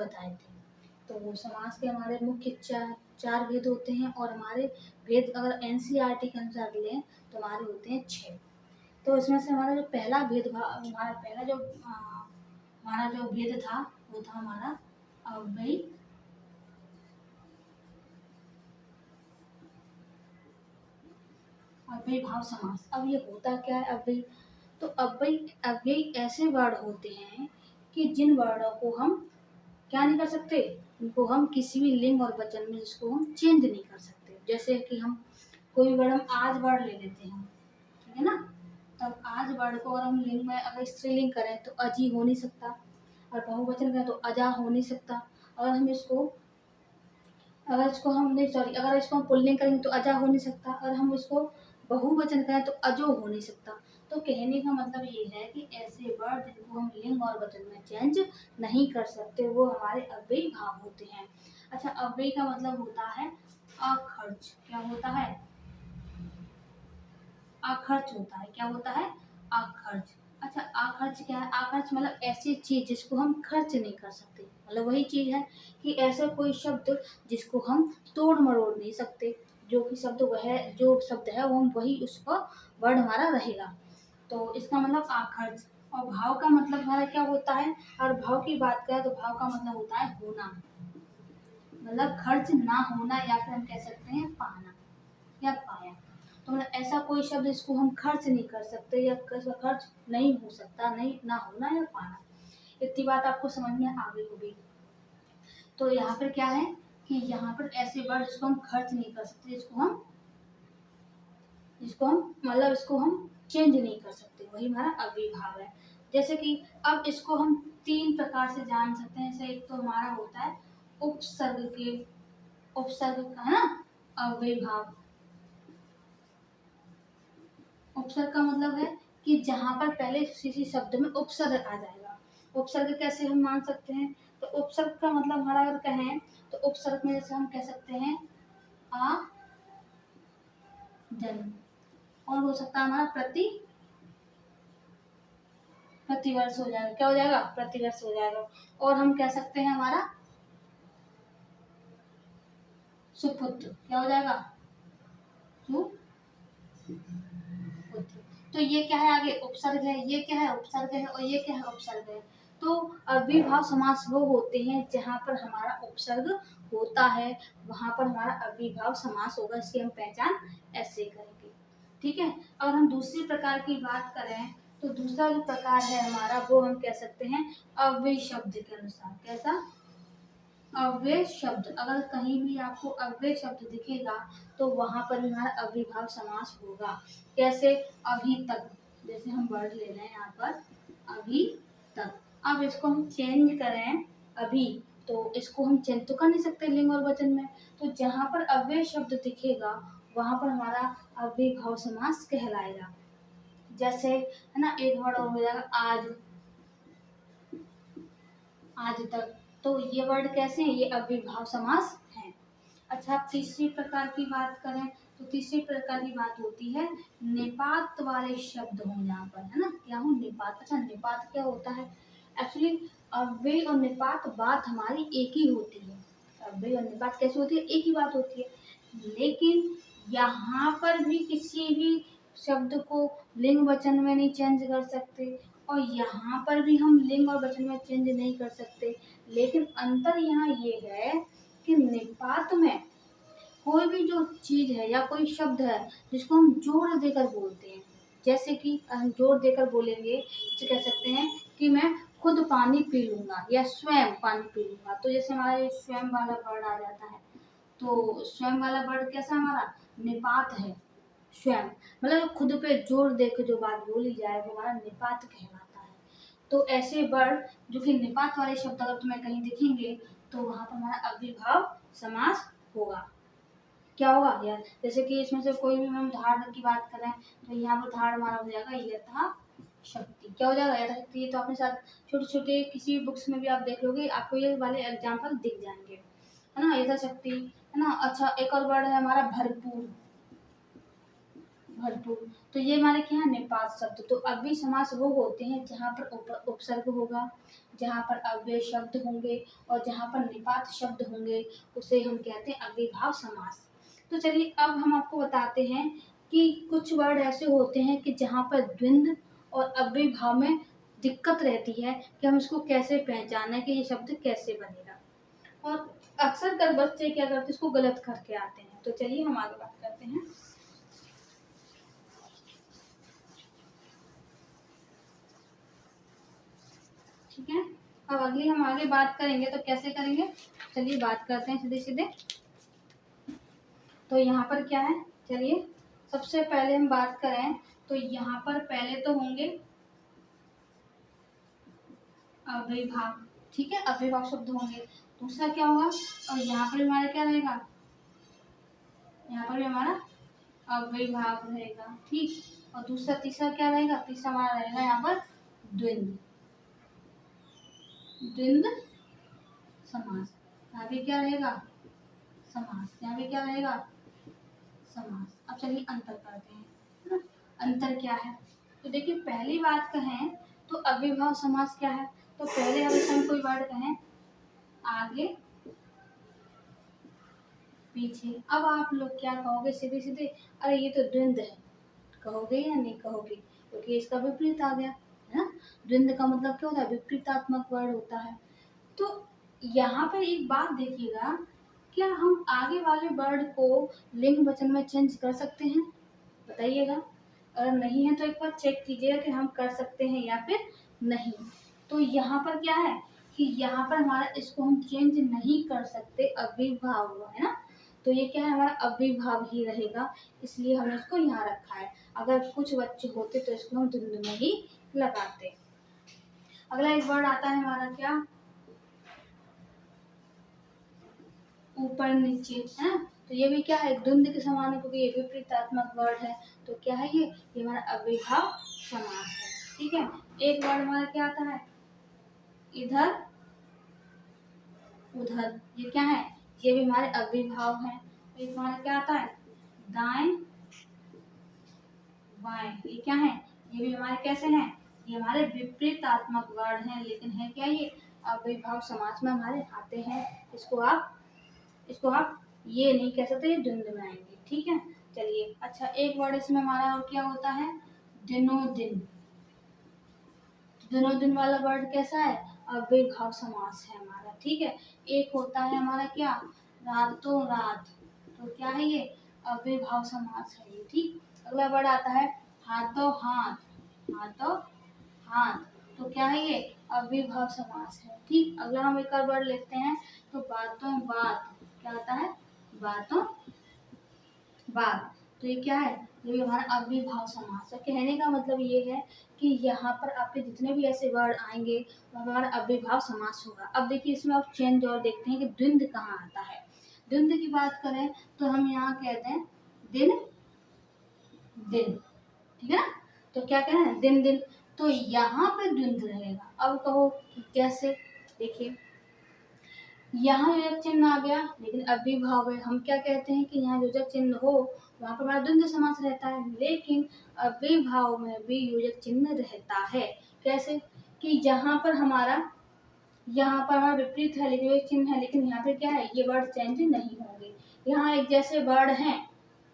बताए थे। तो वो समास के हमारे मुख्य चार भेद होते हैं, और हमारे भेद अगर एनसीईआरटी के अनुसार लें तो हमारे होते हैं 6। तो इसमें से हमारा जो पहला भेदभाव, हमारा पहला जो हमारा जो भेद था वो था हमारा अव्ययी अव्ययी भाव समास। अब ये होता क्या है अव्ययी? तो अव्ययी ऐसे वर्ण होते हैं कि जिन वर्णों को हम क्या नहीं कर सकते, उनको हम किसी भी लिंग और वचन में जिसको हम चेंज नहीं कर सकते। जैसे कि हम कोई वर्ड हम आज वर्ड ले लेते हैं, ठीक है ना, तब आज वर्ड को अगर हम लिंग में अगर स्त्रीलिंग करें तो अजी हो नहीं सकता, और बहुवचन करें तो अजा हो नहीं सकता। अगर हम इसको अगर इसको हम नहीं सॉरी अगर इसको हम पुल्लिंग करेंगे तो अजा हो नहीं सकता, अगर हम इसको बहुवचन करें तो अजो हो नहीं सकता। तो कहने का मतलब ये है कि ऐसे वर्ड जिनको हम लिंग और वचन में चेंज नहीं कर सकते वो हमारे अव्ययी भाव होते हैं। अच्छा, अव्ययी का मतलब होता है अखर्च। क्या होता है? अखर्च होता है। क्या होता है? अखर्च। अच्छा, अखर्च क्या है? अखर्च मतलब ऐसी चीज जिसको हम खर्च नहीं कर सकते। मतलब वही चीज है कि ऐसा कोई शब्द जिसको हम तोड़ मरोड़ नहीं सकते, जो कि शब्द वह जो शब्द है वो हम वही उसका वर्ड हमारा रहेगा। तो इसका मतलब आखर्च। और भाव का मतलब हमारा क्या होता है? और भाव की बात करें तो भाव का मतलब होता है होना, मतलब खर्च ना होना, या फिर हम कह सकते हैं पाना या पाया। तो मतलब ऐसा कोई शब्द जिसको हम खर्च नहीं कर सकते या खर्च नहीं हो सकता, नहीं ना होना या पाना। इतनी बात आपको समझ में आ गई होगी। तो यहाँ पर क्या है कि यहाँ पर ऐसे वर्ड जिसको हम खर्च नहीं कर सकते, जिसको हम मतलब इसको हम चेंज नहीं कर सकते, वही हमारा अव्ययीभाव है। जैसे कि अब इसको हम 3 प्रकार से जान सकते हैं। जैसे एक तो हमारा होता है उपसर्ग का, है ना, अव्ययीभाव। उपसर्ग का मतलब है कि जहां पर पहले किसी शब्द में उपसर्ग आ जाएगा। उपसर्ग कैसे हम मान सकते हैं? तो उपसर्ग का मतलब हमारा अगर कहें तो उपसर्ग में जैसे हम कह सकते हैं आ जन्म, और हो सकता है हमारा प्रतिवर्ष हो जाएगा। क्या हो जाएगा? प्रतिवर्ष हो जाएगा। और हम कह सकते हैं हमारा सुपुत्र। क्या हो जाएगा? सुपुत्र। तो ये क्या है? आगे उपसर्ग है, ये क्या है? उपसर्ग है, और ये क्या है? उपसर्ग है। तो अव्ययीभाव समास वो होते हैं जहां पर हमारा उपसर्ग होता है, वहां पर हमारा अव्ययीभाव समास होगा। इसकी हम पहचान ऐसे करेंगे, ठीक है। अगर हम दूसरी प्रकार की बात करें तो दूसरा जो प्रकार है हमारा वो हम कह सकते हैं अव्यय शब्द के अनुसार। कैसा? अव्यय शब्द। अगर कहीं भी आपको अव्यय शब्द दिखेगा तो वहां पर हमारा अव्ययीभाव समास होगा। कैसे? अभी तक। जैसे हम वर्ड ले रहे हैं यहाँ पर अभी तक। अब इसको हम चेंज करें अभी, तो इसको हम चेंज तो कर नहीं सकते लिंग और वचन में। तो जहां पर अव्यय शब्द दिखेगा वहां पर हमारा अव्ययीभाव समास कहलाएगा। जैसे, है ना, एक वर्ड और हो जाएगा आज, आज तक। तो ये वर्ड कैसे हैं? ये अव्ययीभाव समास है। अच्छा, तीसरी प्रकार की बात करें तो तीसरी प्रकार की बात होती है निपात वाले शब्द हो यहाँ पर, है ना। क्या हो? निपात। अच्छा, निपात क्या होता है? एक्चुअली अव्यय और निपात बात हमारी एक ही होती है। अव्यय और निपात कैसे होती है? एक ही बात होती है। लेकिन यहाँ पर भी किसी भी शब्द को लिंग वचन में नहीं चेंज कर सकते, और यहाँ पर भी हम लिंग और वचन में चेंज नहीं कर सकते। लेकिन अंतर यहाँ ये है कि निपात में कोई भी जो चीज है या कोई शब्द है जिसको हम जोर देकर बोलते हैं, जैसे कि हम जोर देकर बोलेंगे, जैसे कह सकते हैं कि मैं खुद पानी पी लूंगा या स्वयं पानी पी लूंगा। तो जैसे हमारा ये स्वयं वाला वर्ड आ जाता है, तो स्वयं वाला वर्ड कैसा हमारा? निपात है। स्वयं मतलब खुद पे जोर देकर जो बात बोली जाए वो हमारा निपात कहलाता है। तो ऐसे वर्ड जो कि निपात वाले शब्द अगर तुम्हें कहीं दिखेंगे तो वहां पर हमारा अव्ययीभाव समास होगा। क्या होगा यार? जैसे कि इसमें से कोई भी हम उदाहरण की बात करें तो यहाँ पर उदाहरण हमारा हो जाएगा यथा शक्ति। क्या हो जाएगा? यथा शक्ति। ये तो अपने साथ छोटे छोटे किसी बुक्स में भी आप देख लोगे, आपको ये वाले एग्जाम्पल दिख जाएंगे, है ना। यथा शक्ति, है ना। अच्छा, एक और वर्ड है हमारा भरपूर। भरपूर। तो ये हमारे क्या है निपात शब्द। तो अव्ययी समास वो होते हैं जहाँ पर उपसर्ग होगा, जहाँ पर अव्यय शब्द होंगे और जहाँ पर निपात शब्द होंगे, उसे हम कहते हैं अव्ययीभाव समास। तो चलिए अब हम आपको बताते हैं कि कुछ वर्ड ऐसे होते हैं कि जहाँ पर द्वंद्व और अव्ययीभाव में दिक्कत रहती है कि हम इसको कैसे पहचानें कि ये शब्द कैसे बनेगा। और अक्सर कर बच्चे क्या करते हैं, इसको गलत करके आते हैं। तो चलिए हम आगे बात करते हैं। ठीक है, अब अगली हम आगे बात करेंगे तो कैसे करेंगे, चलिए बात करते हैं सीधे सीधे। तो यहाँ पर क्या है, चलिए सबसे पहले हम बात करें तो यहाँ पर पहले तो होंगे अव्ययीभाव। ठीक है, अव्ययीभाव शब्द होंगे। दूसरा क्या होगा, और यहाँ पर हमारा क्या रहेगा, यहाँ पर भी हमारा अव्ययीभाव रहेगा। ठीक, और दूसरा तीसरा क्या रहेगा, तीसरा हमारा रहेगा यहाँ पर द्वंद्व, द्वंद्व समास। यहाँ पे क्या रहेगा समास, यहाँ पे क्या रहेगा समास। अब चलिए अंतर करते हैं, है ना? अंतर क्या है, तो देखिए पहली बात कहें तो अव्ययीभाव समास क्या है, तो पहले हम कोई वर्ड कहें आगे पीछे, अब आप लोग क्या कहोगे सीधे सीधे, अरे ये तो द्वंद्व है, कहोगे या नहीं कहोगे, क्योंकि इसका विपरीत आ गया है ना। द्वंद्व का मतलब क्या होता है, विपरीतात्मक वर्ड होता है। तो यहाँ पर एक बात देखिएगा, क्या हम आगे वाले वर्ड को लिंग वचन में चेंज कर सकते हैं, बताइएगा। अगर नहीं है तो एक बार चेक कीजिएगा कि हम कर सकते हैं या फिर नहीं। तो यहाँ पर क्या है कि यहाँ पर हमारा इसको हम चेंज नहीं कर सकते, अव्ययीभाव हुआ है ना। तो ये क्या है, हमारा अव्ययीभाव ही रहेगा, इसलिए हमने इसको यहाँ रखा है। अगर कुछ बच्चे होते तो इसको हम द्वंद्व में ही लगाते। अगला एक वर्ड आता है हमारा क्या, ऊपर नीचे, है ना। तो ये भी क्या है, द्वंद्व के समान है, क्योंकि ये विपरीतात्मक वर्ड है। तो क्या है ये हमारा अव्ययीभाव समास है। ठीक है, एक वर्ड हमारा क्या आता है, इधर उधर, ये क्या है, ये भी हमारे अव्ययीभाव है। एक हमारा क्या आता है, दाएं बाएं, ये क्या है, ये भी हमारे कैसे हैं, ये हमारे विपरीतात्मक वर्ड हैं, लेकिन है क्या ये अव्ययीभाव समास में हमारे आते हैं। इसको आप ये नहीं कह सकते, ये द्वंद्व में आएंगे। ठीक है, चलिए अच्छा एक वर्ड इसमें हमारा और क्या होता है, दिनों दिन। दिनों दिन वाला वर्ड कैसा है, अव्ययीभाव समास है हमारा। ठीक है, एक होता है हमारा क्या, रातों रात। तो क्या है ये, अव्ययीभाव समास है ये। ठीक, अगला वर्ड आता है हाथों हाथ, हाथों हाथ। तो क्या है ये, अव्ययीभाव समास है। ठीक, अगला हम एक और वर्ड लेते हैं तो बातों बात, क्या आता है, बातों बात। तो ये क्या है, ये भी हमारा अव्ययीभाव समास है। कहने का मतलब ये है कि यहाँ पर आपके जितने भी ऐसे वर्ड आएंगे वो हमारा अव्ययीभाव समास होगा। अब देखिए इसमें आप चेंज और देखते हैं कि द्वंद्व कहाँ आता है। द्वंद्व की बात करें तो हम यहाँ कहते हैं दिन दिन, ठीक है ना। तो क्या कह रहे हैं, दिन दिन। तो यहाँ पे द्वंद्व रहेगा। अब कहो कि कैसे, देखिए यहाँ योजक चिन्ह आ गया, लेकिन अव्ययीभाव है। हम क्या कहते हैं कि यहाँ योजक चिन्ह हो वहाँ पर हमारा द्वंद्व समास रहता है, लेकिन अव्ययीभाव में भी योजक चिन्ह रहता है। कैसे कि यहाँ पर हमारा विपरीत है लेकिन योजक चिन्ह है, लेकिन यहाँ पे क्या है, ये वर्ड चेंज नहीं होंगे। यहाँ एक जैसे वर्ड हैं,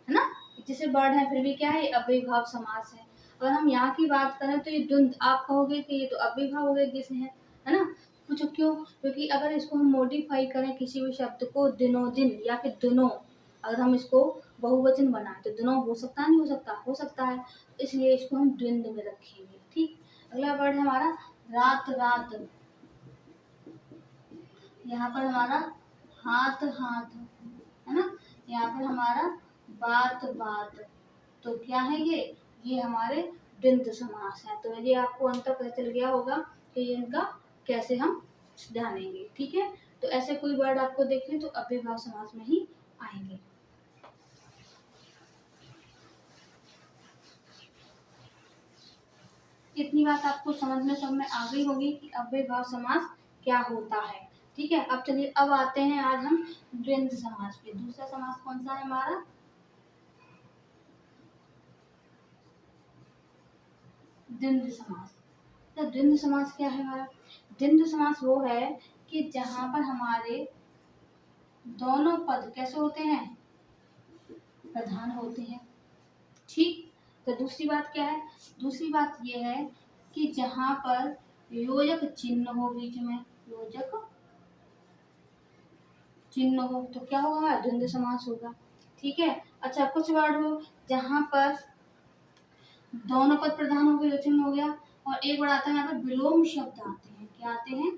है ना, एक जैसे वर्ड है, फिर भी क्या है, अव्ययीभाव समास है। अगर हम यहाँ की बात करें तो ये द्वंद्व, आप कहोगे कि ये तो अव्ययीभाव हो गए जैसे है ना। पूछो क्यों, क्योंकि अगर इसको हम मॉडिफाई करें किसी भी शब्द को, दिनों दिन या फिर दोनों, अगर हम इसको बहुवचन बनाए तो दोनों हो सकता है, नहीं हो सकता, हो सकता है, इसलिए इसको हम द्वंद्व में रखेंगे। ठीक, अगला वर्ड है हमारा रात रात। यहाँ पर हमारा हाथ हाथ, है ना, यहाँ पर हमारा बात बात। तो क्या है ये हमारे द्वंद्व समास है। तो ये आपको अंतर पता चल गया होगा कि इनका कैसे हम जानेंगे। ठीक है, तो ऐसे कोई वर्ड आपको देखें तो अव्ययीभाव समास में ही आएंगे। इतनी बात आपको समझ में आ गई होगी कि अव्ययीभाव समास क्या होता है। ठीक है, अब चलिए अब आते हैं आज हम द्वंद्व समास पे। दूसरा समास कौन सा है हमारा, द्वंद्व समास। तो द्वंद्व समास क्या है हमारा? द्वंद्व समास वो है कि जहां पर हमारे दोनों पद कैसे होते हैं? प्रधान होते हैं। ठीक। तो दूसरी बात क्या है? दूसरी बात ये है कि जहां पर योजक चिन्ह हो बीच में, योजक चिन्ह हो, तो क्या होगा हमारा? द्वंद्व समास होगा। ठीक है। अच्छा, कुछ वर्ड हो जहां पर दोनों पद प्रधान हो गए, जो चिन्ह हो गया, और एक वर्ड आता है यहाँ पर विलोम शब्द आते हैं। क्या आते हैं?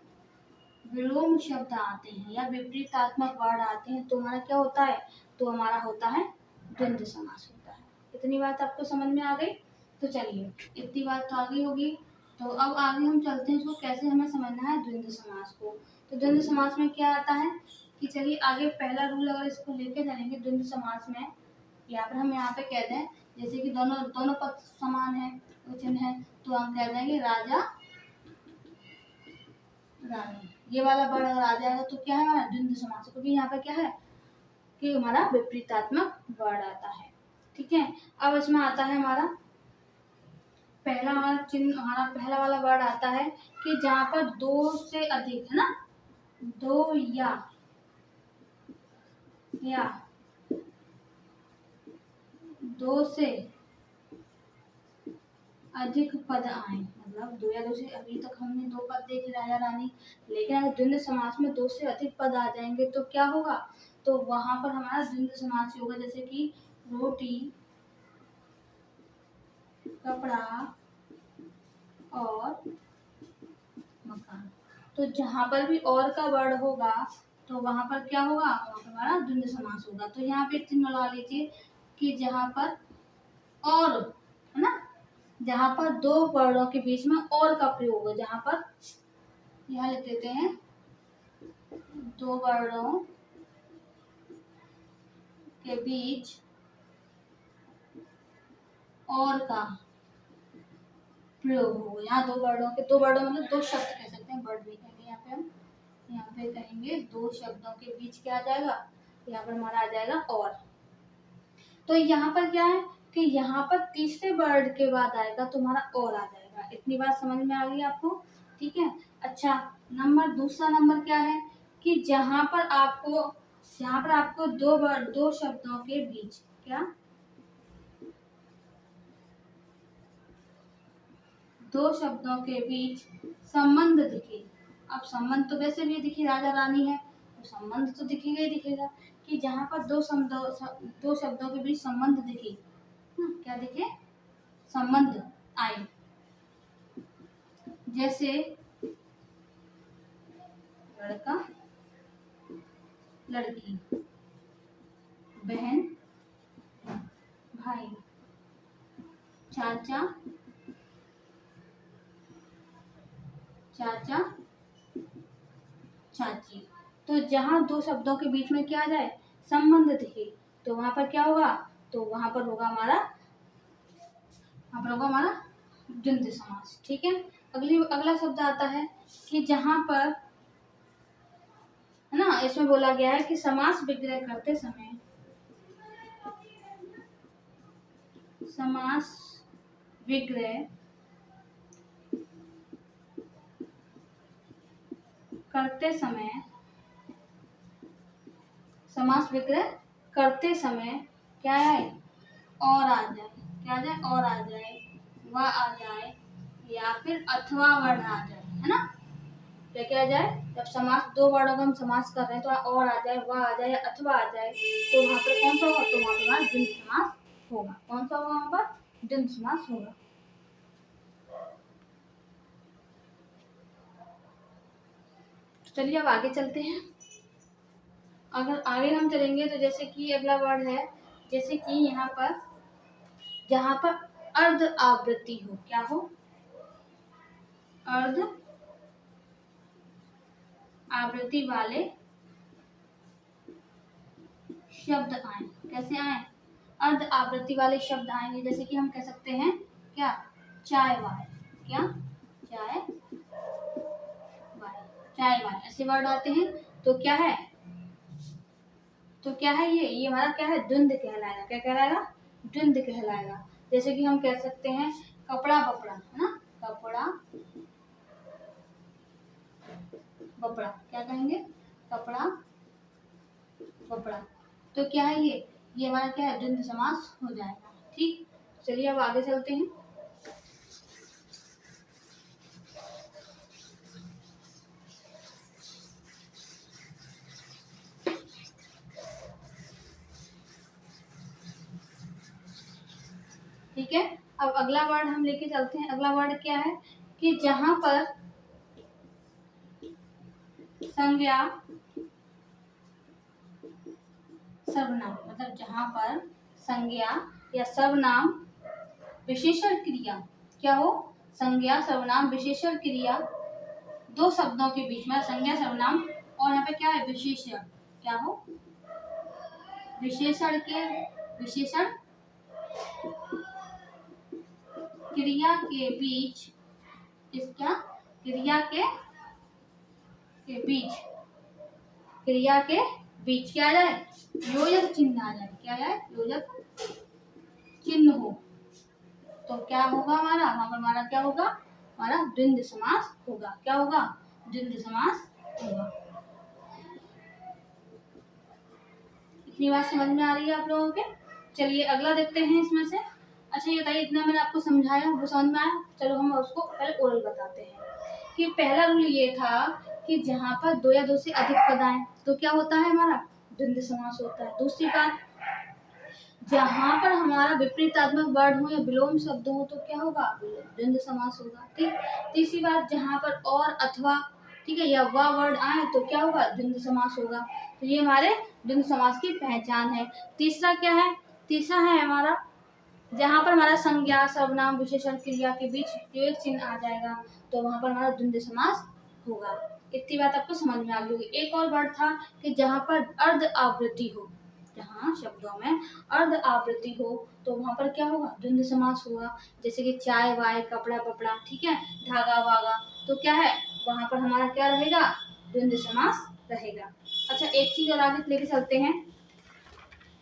विलोम शब्द आते हैं या विपरीतात्मक वर्ड आते हैं, तो हमारा क्या होता है? तो हमारा होता है द्वंद्व समास होता है। इतनी बात आपको समझ में आ गई? तो चलिए, इतनी बात तो आ गई होगी। तो अब आगे हम चलते हैं इसको कैसे हमें समझना है द्वंद्व समास को। तो द्वंद्व समास में क्या आता है कि चलिए आगे पहला रूल अगर इसको लेके चलेंगे द्वंद्व समास में, यहाँ पर हम यहाँ पे कहते हैं जैसे कि दोनों दोनों पद समान है, चिन्ह है, तो हम कह देंगे राजा रानी। ये वाला वर्ड अगर आ जाएगा तो क्या है हमारा? द्वंद्व समास, क्योंकि यहाँ पे क्या है कि हमारा विपरीतात्मक वर्ड आता है। ठीक है। अब इसमें आता है हमारा पहला हमारा चिन्ह, हमारा पहला वाला वर्ड आता है कि जहाँ पर दो से अधिक है ना, दो या दो से अधिक पद आए, मतलब दो या दो से, अभी तक हमने दो पद देखे राजा रानी, लेकिन अगर द्वंद्व समास में दो से अधिक पद आ जाएंगे तो क्या होगा? तो वहां पर हमारा द्वंद्व समास होगा। जैसे कि रोटी, कपड़ा और मकान। तो जहां पर भी और का वर्ड होगा तो वहां पर क्या होगा? वहां पर हमारा द्वंद्व समास होगा। तो यहाँ पे एक चिन्ह लगा लीजिए कि जहां पर और है ना, जहां पर दो वर्डों के बीच में और का प्रयोग हो, जहां पर यहाँ लिख देते हैं दो वर्डों के बीच और का प्रयोग हो। यहाँ दो वर्डों मतलब दो शब्द कह सकते हैं, वर्ड भी कहेंगे यहाँ पे हम, यहाँ पे कहेंगे दो शब्दों के बीच क्या आ जाएगा? यहाँ पर हमारा आ जाएगा और। तो यहाँ पर क्या है कि यहाँ पर तीसरे वर्ड के बाद आएगा तो हमारा और आ जाएगा। इतनी बात समझ में आ गई आपको? ठीक है। अच्छा, दूसरा नंबर क्या है कि जहां पर आपको दो शब्दों के बीच क्या, दो शब्दों के बीच संबंध दिखे। अब संबंध तो वैसे भी दिखे, राजा रानी है तो संबंध तो दिखेगा ही दिखेगा। कि जहां पर दो शब्दों के बीच संबंध दिखे, क्या दिखे? संबंध आए। जैसे लड़का लड़की, बहन भाई, चाचा चाची। तो जहां दो शब्दों के बीच में क्या आ जाए? संबंध दिखे, तो वहां पर क्या होगा? तो वहां पर होगा हमारा द्वंद्व समास। ठीक है। अगला शब्द आता है कि जहां पर है ना, इसमें बोला गया है कि समास विग्रह करते समय, समास विग्रह करते समय, समास विग्रह करते समय क्या है? और आ जाए। क्या आ जाए? और आ जाए, वह आ जाए, या फिर अथवा वर्ण आ जाए, है ना। क्या क्या आ जाए? जब समास दो वर्णों का हम समास कर रहे हैं तो और आ जाए, वह आ जाए, अथवा आ जाए, तो वहां पर कौन सा होगा? तो वहां पर हमारा द्वंद्व समास होगा। कौन सा होगा वहां पर? द्वंद्व समास होगा। चलिए अब आगे चलते हैं। अगर आगे हम चलेंगे तो जैसे कि अगला वर्ड है, जैसे कि यहाँ पर जहां पर अर्ध आवृत्ति हो, क्या हो? अर्ध आवृत्ति वाले शब्द आए। कैसे आए? अर्ध आवृत्ति वाले शब्द आएंगे। जैसे कि हम कह सकते हैं क्या? चाय वाय। क्या? चाय वाय, चाय वाय, ऐसे वर्ड आते हैं। तो क्या है? ये हमारा क्या है? द्वंद्व कहलाएगा। क्या कहलाएगा? द्वंद्व कहलाएगा। जैसे कि हम कह सकते हैं कपड़ा बपड़ा, है ना, कपड़ा बपड़ा, क्या कहेंगे, कपड़ा बपड़ा। तो क्या है ये हमारा क्या है, द्वंद्व समास हो जाएगा। ठीक, चलिए अब आगे चलते हैं। ठीक है, अब अगला वर्ड हम लेके चलते हैं। अगला वर्ड क्या है कि जहां पर संज्ञा सर्वनाम, मतलब जहां पर संज्ञा या सर्वनाम विशेषण क्रिया, क्या हो, संज्ञा सर्वनाम विशेषण क्रिया दो शब्दों के बीच में, संज्ञा सर्वनाम और यहाँ पे क्या है, विशेषण, क्या हो, विशेषण क्रिया के बीच, इसका क्रिया के बीच, क्रिया के बीच क्या आ जाए, योजक चिन्ह आ जाए, क्या आए, योजक चिन्ह हो, तो क्या होगा हमारा, वहां पर हमारा क्या होगा, हमारा द्वंद्व समास होगा। क्या होगा, द्वंद्व समास होगा। इतनी बात समझ में आ रही है आप लोगों के। चलिए अगला देखते हैं इसमें से। अच्छा ये बताइए, इतना मैंने आपको समझाया, वो समझ में आया। चलो हम उसको पहले ओरल बताते हैं कि पहला रूल ये था कि जहाँ पर दो या दो से अधिक पद आए तो क्या होता है, हमारा द्वंद्व समास होता है। दूसरी बात, जहाँ पर हमारा विपरीतात्मक वर्ड हो या विलोम शब्द हो तो क्या होगा, द्वंद्व समास होगा। ठीक, तीसरी बात, जहाँ पर और अथवा, ठीक है, या वह वर्ड आए तो क्या होगा, द्वंद्व समास होगा। तो ये हमारे द्वंद्व समास की पहचान है। तीसरा क्या है, तीसरा है हमारा जहाँ पर हमारा संज्ञा सर्वनाम विशेषण क्रिया के बीच एक चिन्ह आ जाएगा तो वहां पर हमारा द्वंद्व समास होगा। इतनी बात आपको समझ में आ गई होगी। एक और वर्ड था कि जहाँ पर अर्ध आवृत्ति हो, जहाँ शब्दों में अर्ध आवृत्ति हो तो वहां पर क्या होगा, द्वंद्व समास होगा। जैसे कि चाय वाय, कपड़ा बपड़ा, ठीक है, धागा वागा, तो क्या है, वहां पर हमारा क्या रहेगा, द्वंद्व समास रहेगा। अच्छा एक चीज और आगे लेके चलते हैं।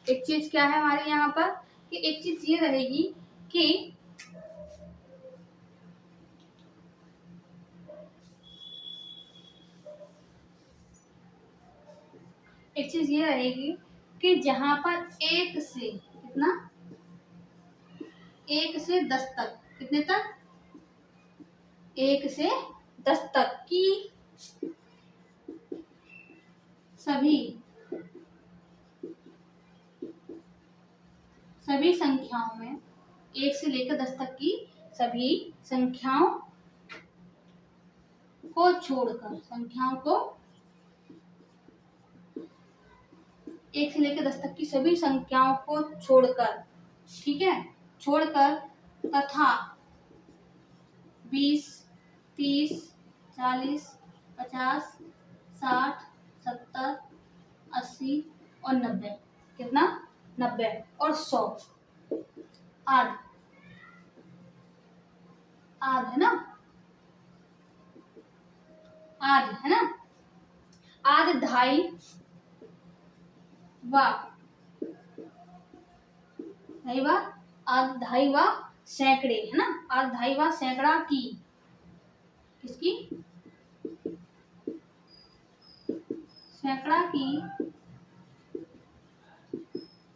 एक चीज क्या है हमारे यहाँ पर कि एक चीज ये रहेगी कि एक चीज ये रहेगी कि जहां पर एक से कितना, एक से 10 तक, कितने तक, एक से 10 तक की सभी संख्याओं में, एक से लेकर 10 तक की सभी संख्याओं को छोड़कर, संख्याओं को, एक से लेकर 10 तक की सभी संख्याओं को छोड़कर, ठीक है, छोड़कर तथा 20, 30, 40, 50, 60, 70, 80 और 90, कितना, 90 और 100 आदि, आदि है ना, आदि है ना, आदि ढाई व आदि ढाई व सैकड़े, है ना, आदि ढाई व सैकड़ा की, किसकी,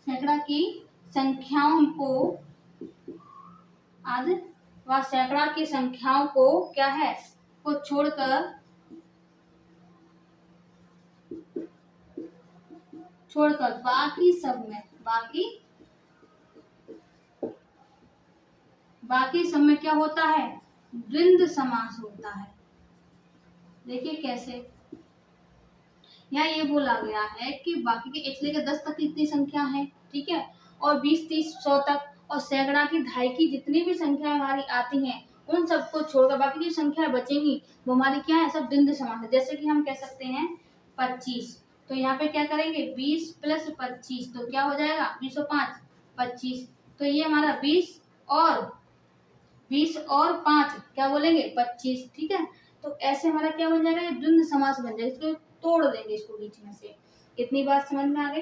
सैकड़ा की संख्याओं को, आदि व सैकड़ा की संख्याओं को क्या है, को छोड़कर बाकी सब में, बाकी सब में क्या होता है, द्वंद्व समास होता है। देखिए कैसे, यहाँ ये बोला गया है कि बाकी के 1 से लेकर 10 तक कितनी संख्या है, ठीक है, और 20, 30, 100 तक और सैकड़ा की, ढाई की, जितनी भी संख्या हमारी आती हैं उन सबको छोड़कर बाकी की संख्या बचेंगी वो हमारी क्या है, सब द्वंद्व समास है। जैसे कि हम कह सकते हैं 25, तो यहाँ पे क्या करेंगे, 20 + 25 तो क्या हो जाएगा, 20 और 5 25, तो ये हमारा 20 और 5 क्या बोलेंगे, 25, ठीक है। तो ऐसे हमारा क्या बन जाएगा, ये द्वंद्व समास बन जाएगा। इसको तोड़ देंगे, इसको बीच में से। इतनी बात समझ में आ गई,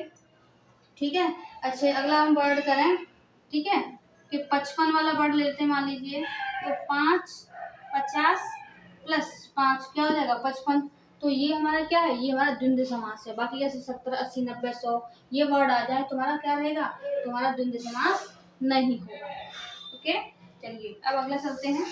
ठीक है। अच्छे अगला हम वर्ड करें, ठीक है, कि 55 वाला वर्ड लेते हैं, मान लीजिए तो 5 50 प्लस 5 क्या हो जाएगा 55। तो ये हमारा क्या है, ये हमारा द्वंद्व समास है। बाकी जैसे 70 80 90 100 ये वर्ड आ जाए तुम्हारा क्या रहेगा, तुम्हारा द्वंद्व समास नहीं होगा। ओके, चलिए अब अगला चलते हैं।